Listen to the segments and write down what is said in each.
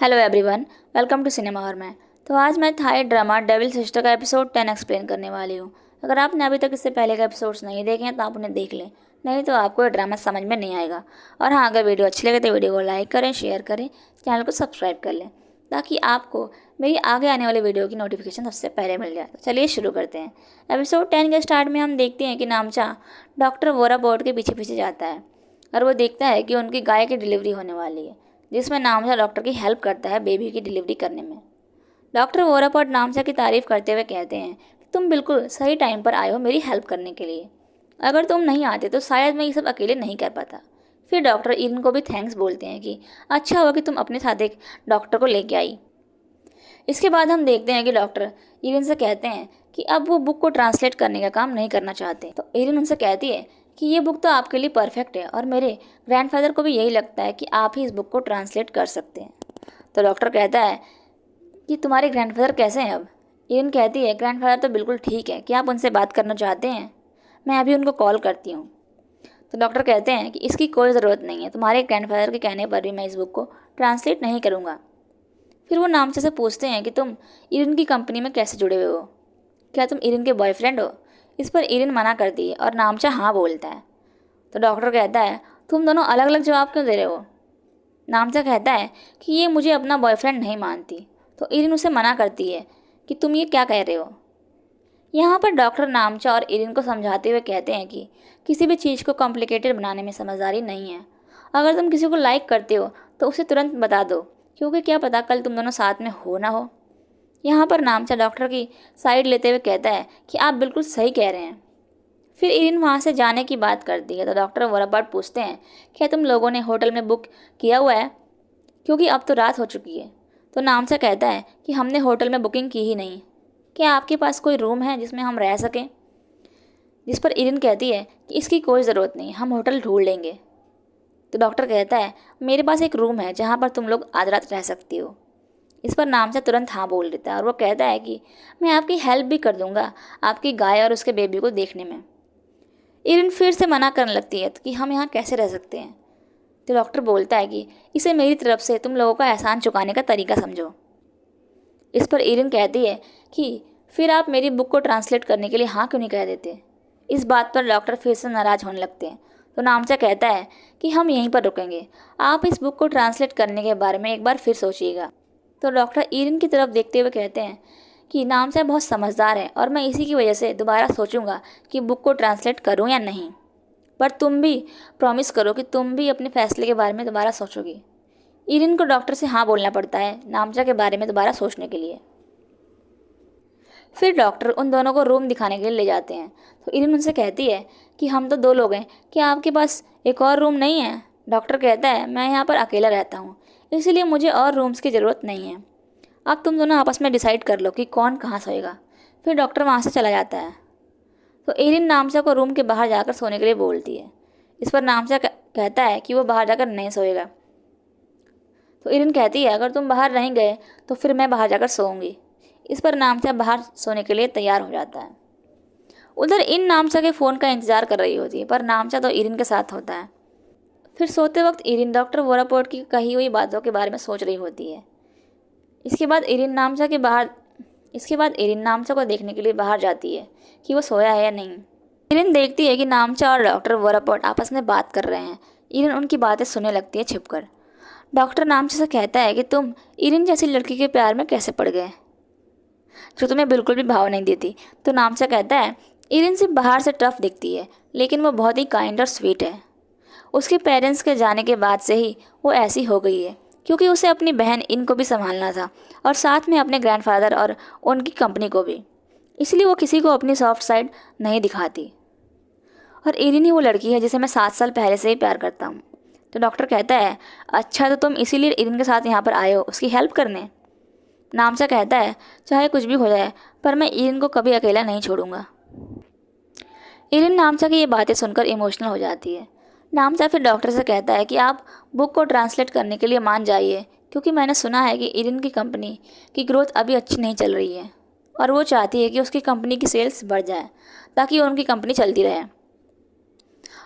Hello everyone, welcome to cinema और मैं। तो आज मैं थाई ड्रामा डेविल सिस्टर का एपिसोड 10 एक्सप्लेन करने वाली हूँ। अगर आपने अभी तक इससे पहले के एपिसोड्स नहीं देखे हैं तो आप उन्हें देख लें, नहीं तो आपको ये ड्रामा समझ में नहीं आएगा। और हाँ, अगर वीडियो अच्छी लगे तो वीडियो को लाइक करें, शेयर करें, चैनल को सब्सक्राइब कर लें ताकि आपको मेरी आगे आने वाली वीडियो की नोटिफिकेशन सबसे पहले मिल जाए। तो चलिए शुरू करते हैं। एपिसोड 10 के स्टार्ट में हम देखते हैं कि नामचा डॉक्टर वोरापोर्ट के पीछे पीछे जाता है और वो देखता है कि उनकी गाय की डिलीवरी होने वाली है, जिसमें नामचा डॉक्टर की हेल्प करता है बेबी की डिलीवरी करने में। डॉक्टर वोरापोर्ट नामचा की तारीफ करते हुए कहते हैं कि तुम बिल्कुल सही टाइम पर आए हो मेरी हेल्प करने के लिए। अगर तुम नहीं आते तो शायद मैं ये सब अकेले नहीं कर पाता। फिर डॉक्टर इन को भी थैंक्स बोलते हैं कि अच्छा हुआ कि तुम अपने साथ एक डॉक्टर को लेके आई। इसके बाद हम देखते हैं कि डॉक्टर इरिन से कहते हैं कि अब वो बुक को ट्रांसलेट करने का काम नहीं करना चाहते। तो इरिन उनसे कहती है कि ये बुक तो आपके लिए परफेक्ट है और मेरे ग्रैंडफादर को भी यही लगता है कि आप ही इस बुक को ट्रांसलेट कर सकते हैं। तो डॉक्टर कहता है कि तुम्हारे ग्रैंडफादर कैसे हैं अब। इरिन कहती है ग्रैंडफादर तो बिल्कुल ठीक है, क्या आप उनसे बात करना चाहते हैं? मैं अभी उनको कॉल करती हूँ। तो डॉक्टर कहते हैं कि इसकी कोई ज़रूरत नहीं है, तुम्हारे ग्रैंडफादर के कहने पर भी मैं इस बुक को ट्रांसलेट नहीं करूँगा। फिर वो नामचा से पूछते हैं कि तुम इरिन की कंपनी में कैसे जुड़े हुए हो, क्या तुम इरिन के बॉयफ्रेंड हो? इस पर इरिन मना करती है और नामचा हाँ बोलता है। तो डॉक्टर कहता है तुम दोनों अलग अलग जवाब क्यों दे रहे हो? नामचा कहता है कि ये मुझे अपना बॉयफ्रेंड नहीं मानती। तो इरिन उसे मना करती है कि तुम ये क्या कह रहे हो। यहाँ पर डॉक्टर नामचा और इरिन को समझाते हुए कहते हैं कि किसी भी चीज़ को कॉम्प्लिकेटेड बनाने में समझदारी नहीं है। अगर तुम किसी को लाइक करते हो तो उसे तुरंत बता दो, क्योंकि क्या पता कल तुम दोनों साथ में हो ना हो। यहाँ पर नामचा डॉक्टर की साइड लेते हुए कहता है कि आप बिल्कुल सही कह रहे हैं। फिर इरिन वहाँ से जाने की बात करती है। तो डॉक्टर वोरापोर्ट पूछते हैं क्या तुम लोगों ने होटल में बुक किया हुआ है, क्योंकि अब तो रात हो चुकी है। तो नामचा कहता है कि हमने होटल में बुकिंग की ही नहीं, क्या आपके पास कोई रूम है जिसमें हम रह सकें? जिस पर इरिन कहती है कि इसकी कोई ज़रूरत नहीं, हम होटल ढूंढ लेंगे। तो डॉक्टर कहता है मेरे पास एक रूम है जहाँ पर तुम लोग आज रात रह सकती हो। इस पर नामचा तुरंत हाँ बोल देता है और वो कहता है कि मैं आपकी हेल्प भी कर दूंगा आपकी गाय और उसके बेबी को देखने में। इरिन फिर से मना करने लगती है कि हम यहाँ कैसे रह सकते हैं। तो डॉक्टर बोलता है कि इसे मेरी तरफ से तुम लोगों का एहसान चुकाने का तरीका समझो। इस पर इरिन कहती है कि फिर आप मेरी बुक को ट्रांसलेट करने के लिए हाँ क्यों नहीं कह देते। इस बात पर डॉक्टर फिर से नाराज़ होने लगते हैं। तो नामचा कहता है कि हम यहीं पर रुकेंगे, आप इस बुक को ट्रांसलेट करने के बारे में एक बार फिर सोचिएगा। तो डॉक्टर इरिन की तरफ देखते हुए कहते हैं कि नामचा बहुत समझदार है और मैं इसी की वजह से दोबारा सोचूंगा कि बुक को ट्रांसलेट करूं या नहीं। पर तुम भी प्रॉमिस करो कि तुम भी अपने फैसले के बारे में दोबारा सोचोगी। इरिन को डॉक्टर से हाँ बोलना पड़ता है नामचा के बारे में दोबारा सोचने के लिए। फिर डॉक्टर उन दोनों को रूम दिखाने के लिए ले जाते हैं। तो इरिन उनसे कहती है कि हम तो 2 लोग हैं, क्या आपके पास एक और रूम नहीं है? डॉक्टर कहता है मैं यहाँ पर अकेला रहता हूँ, इसीलिए मुझे और रूम्स की ज़रूरत नहीं है। अब तुम दोनों आपस में डिसाइड कर लो कि कौन कहाँ सोएगा। फिर डॉक्टर वहाँ से चला जाता है। तो इरिन नामचा को रूम के बाहर जाकर सोने के लिए बोलती है। इस पर नामचा कहता है कि वो बाहर जाकर नहीं सोएगा। तो इरिन कहती है अगर तुम बाहर नहीं गए तो फिर मैं बाहर जाकर सोऊंगी। इस पर नामचा बाहर सोने के लिए तैयार हो जाता है। उधर इन नामचा के फ़ोन का इंतजार कर रही होती है, पर नामचा तो इरिन के साथ होता है। फिर सोते वक्त इरिन डॉक्टर वोरापोर्ट की कही हुई बातों के बारे में सोच रही होती है। इसके बाद इरिन नामचा को देखने के लिए बाहर जाती है कि वो सोया है या नहीं। इरिन देखती है कि नामचा और डॉक्टर वोरापोर्ट आपस में बात कर रहे हैं। इरिन उनकी बातें सुनने लगती है छिपकर। डॉक्टर नामचा से कहता है कि तुम इरिन जैसी लड़की के प्यार में कैसे पड़ गए जो तुम्हें बिल्कुल भी भाव नहीं देती। तो नामचा कहता है इरिन सिर्फ बाहर से टफ दिखती है, लेकिन वो बहुत ही काइंड और स्वीट है। उसके पेरेंट्स के जाने के बाद से ही वो ऐसी हो गई है, क्योंकि उसे अपनी बहन इन को भी संभालना था और साथ में अपने ग्रैंडफादर और उनकी कंपनी को भी। इसलिए वो किसी को अपनी सॉफ्ट साइड नहीं दिखाती। और इरिन ही वो लड़की है जिसे मैं 7 साल पहले से ही प्यार करता हूँ। तो डॉक्टर कहता है अच्छा, तो तुम इसीलिए इरिन के साथ यहाँ पर आए हो, उसकी हेल्प करने? नामचा कहता है चाहे कुछ भी हो जाए, पर मैं इरिन को कभी अकेला नहीं छोड़ूंगा। इरिन नामचा की ये बातें सुनकर इमोशनल हो जाती है। नामचा फिर डॉक्टर से कहता है कि आप बुक को ट्रांसलेट करने के लिए मान जाइए, क्योंकि मैंने सुना है कि इरिन की कंपनी की ग्रोथ अभी अच्छी नहीं चल रही है और वो चाहती है कि उसकी कंपनी की सेल्स बढ़ जाए ताकि उनकी कंपनी चलती रहे।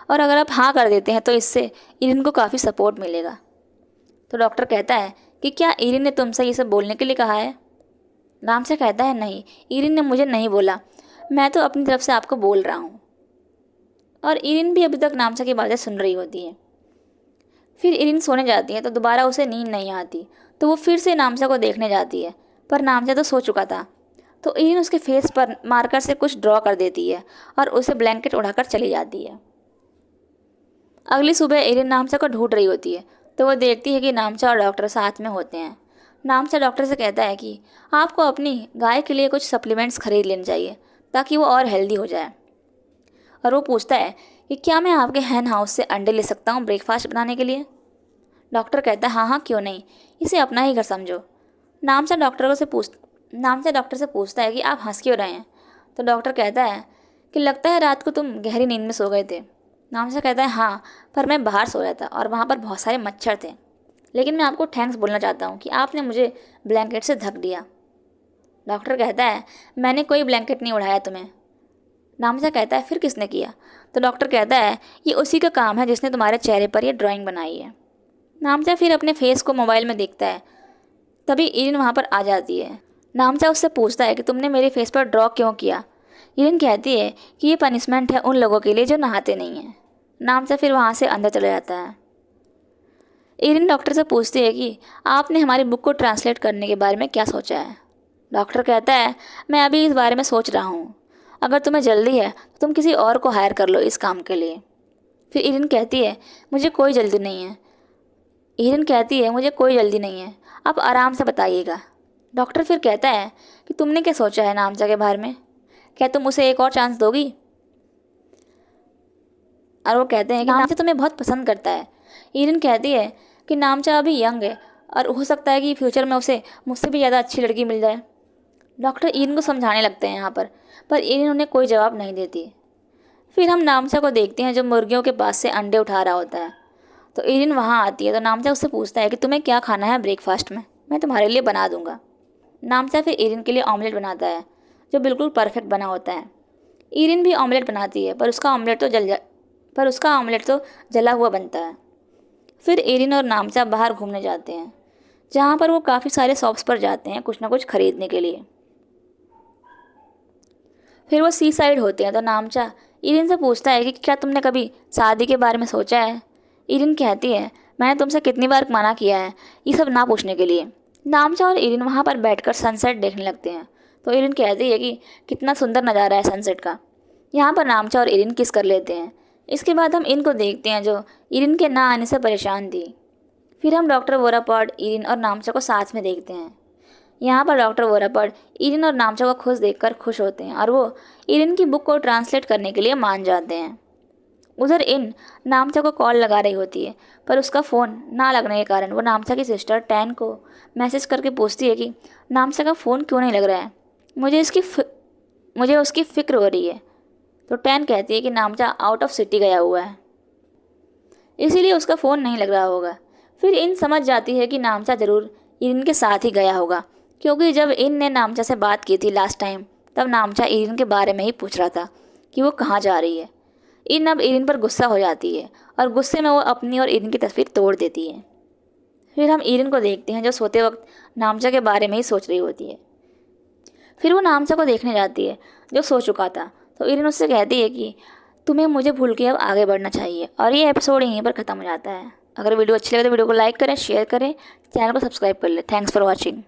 और अगर आप हाँ कर देते हैं तो इससे इरिन को काफ़ी सपोर्ट मिलेगा। तो डॉक्टर कहता है कि क्या इरिन ने तुमसे ये सब बोलने के लिए कहा है? नामचा कहता है नहीं, इरिन ने मुझे नहीं बोला, मैं तो अपनी तरफ से आपको बोल रहा हूँ। और इरिन भी अभी तक नामचा की बातें सुन रही होती है। फिर इरिन सोने जाती है तो दोबारा उसे नींद नहीं आती, तो वो फिर से नामचा को देखने जाती है, पर नामचा तो सो चुका था। तो इरिन उसके फेस पर मार्कर से कुछ ड्रॉ कर देती है और उसे ब्लैंकेट उड़ाकर चली जाती है। अगली सुबह इरिन नामचा को ढूंढ रही होती है, तो वो देखती है कि नामचा और डॉक्टर साथ में होते हैं। नामचा डॉक्टर से कहता है कि आपको अपनी गाय के लिए कुछ सप्लीमेंट्स खरीद लेने चाहिए ताकि वो और हेल्दी हो जाए। और वो पूछता है कि क्या मैं आपके हैन हाउस से अंडे ले सकता हूँ ब्रेकफास्ट बनाने के लिए? डॉक्टर कहता है हाँ हाँ क्यों नहीं, इसे अपना ही घर समझो। नामचा डॉक्टर से पूछता है कि आप हंस क्यों रहे हैं? तो डॉक्टर कहता है कि लगता है रात को तुम गहरी नींद में सो गए थे। नामचा कहता है हाँ, पर मैं बाहर सोया था और वहाँ पर बहुत सारे मच्छर थे, लेकिन मैं आपको थैंक्स बोलना चाहता हूँ कि आपने मुझे ब्लैंकेट से ढक दिया। डॉक्टर कहता है मैंने कोई ब्लैंकेट नहीं उड़ाया तुम्हें। नामचा कहता है फिर किसने किया? तो डॉक्टर कहता है ये उसी का काम है जिसने तुम्हारे चेहरे पर यह ड्राइंग बनाई है। नामचा फिर अपने फेस को मोबाइल में देखता है, तभी इरिन वहाँ पर आ जाती है। नामचा उससे पूछता है कि तुमने मेरे फेस पर ड्रॉ क्यों किया? इरिन कहती है कि ये पनिशमेंट है उन लोगों के लिए जो नहाते नहीं हैं। नामचा फिर वहाँ से अंदर चला जाता है। इरिन डॉक्टर से पूछती है कि आपने हमारी बुक को ट्रांसलेट करने के बारे में क्या सोचा है? डॉक्टर कहता है मैं अभी इस बारे में सोच रहा हूँ, अगर तुम्हें जल्दी है तो तुम किसी और को हायर कर लो इस काम के लिए। फिर इरिन कहती है मुझे कोई जल्दी नहीं है, आप आराम से बताइएगा। डॉक्टर फिर कहता है कि तुमने क्या सोचा है नामचा के बारे में, क्या तुम उसे एक और चांस दोगी? और वो कहते हैं कि नामचा तुम्हें बहुत पसंद करता है। इरिन कहती है कि नामचा अभी यंग है और हो सकता है कि फ्यूचर में उसे मुझसे भी ज़्यादा अच्छी लड़की मिल जाए। डॉक्टर इरिन को समझाने लगते हैं यहाँ पर इरिन उन्हें कोई जवाब नहीं देती। फिर हम नामचा को देखते हैं जो मुर्गियों के पास से अंडे उठा रहा होता है। तो इरिन वहाँ आती है तो नामचा उससे पूछता है कि तुम्हें क्या खाना है ब्रेकफास्ट में, मैं तुम्हारे लिए बना दूंगा। नामचा फिर इरिन के लिए ऑमलेट बनाता है जो बिल्कुल परफेक्ट बना होता है। इरिन भी ऑमलेट बनाती है पर उसका ऑमलेट तो जला हुआ बनता है। फिर इरिन और नामचा बाहर घूमने जाते हैं, जहाँ पर वो काफ़ी सारे शॉप्स पर जाते हैं कुछ ना कुछ खरीदने के लिए। फिर वो सी साइड होते हैं तो नामचा इरिन से पूछता है कि क्या तुमने कभी शादी के बारे में सोचा है? इरिन कहती है मैंने तुमसे कितनी बार मना किया है ये सब ना पूछने के लिए। नामचा और इरिन वहाँ पर बैठकर सनसेट देखने लगते हैं। तो इरिन कहती है कि कितना सुंदर नज़ारा है सनसेट का। यहाँ पर नामचा और इरिन किस कर लेते हैं। इसके बाद हम इनको देखते हैं जो इरिन के ना आने से परेशान थी। फिर हम डॉक्टर वोरापॉड, इरिन और नामचा को साथ में देखते हैं। यहाँ पर डॉक्टर वोरापॉड इरिन और नामचा को खुश देखकर खुश होते हैं और वो इरिन की बुक को ट्रांसलेट करने के लिए मान जाते हैं। उधर इन नामचा को कॉल लगा रही होती है, पर उसका फ़ोन ना लगने के कारण वो नामचा की सिस्टर टैन को मैसेज करके पूछती है कि नामचा का फ़ोन क्यों नहीं लग रहा है, मुझे उसकी फ़िक्र हो रही है। तो टैन कहती है कि नामचा आउट ऑफ सिटी गया हुआ है, इसीलिए उसका फ़ोन नहीं लग रहा होगा। फिर इन समझ जाती है कि नामचा ज़रूर इरिन के साथ ही गया होगा, क्योंकि जब इन ने नामचा से बात की थी लास्ट टाइम तब नामचा इरिन के बारे में ही पूछ रहा था कि वो कहाँ जा रही है। इन अब इरिन पर गुस्सा हो जाती है और गुस्से में वो अपनी और इरिन की तस्वीर तोड़ देती है। फिर हम इरिन को देखते हैं जो सोते वक्त नामचा के बारे में ही सोच रही होती है। फिर वो नामचा को देखने जाती है जो सो चुका था। तो इरिन उससे कहती है कि तुम्हें मुझे भूल के अब आगे बढ़ना चाहिए। और ये एपिसोड यहीं पर ख़त्म हो जाता है। अगर वीडियो अच्छी लगे तो वीडियो को लाइक करें, शेयर करें, चैनल को सब्सक्राइब कर लें। Thanks for watching.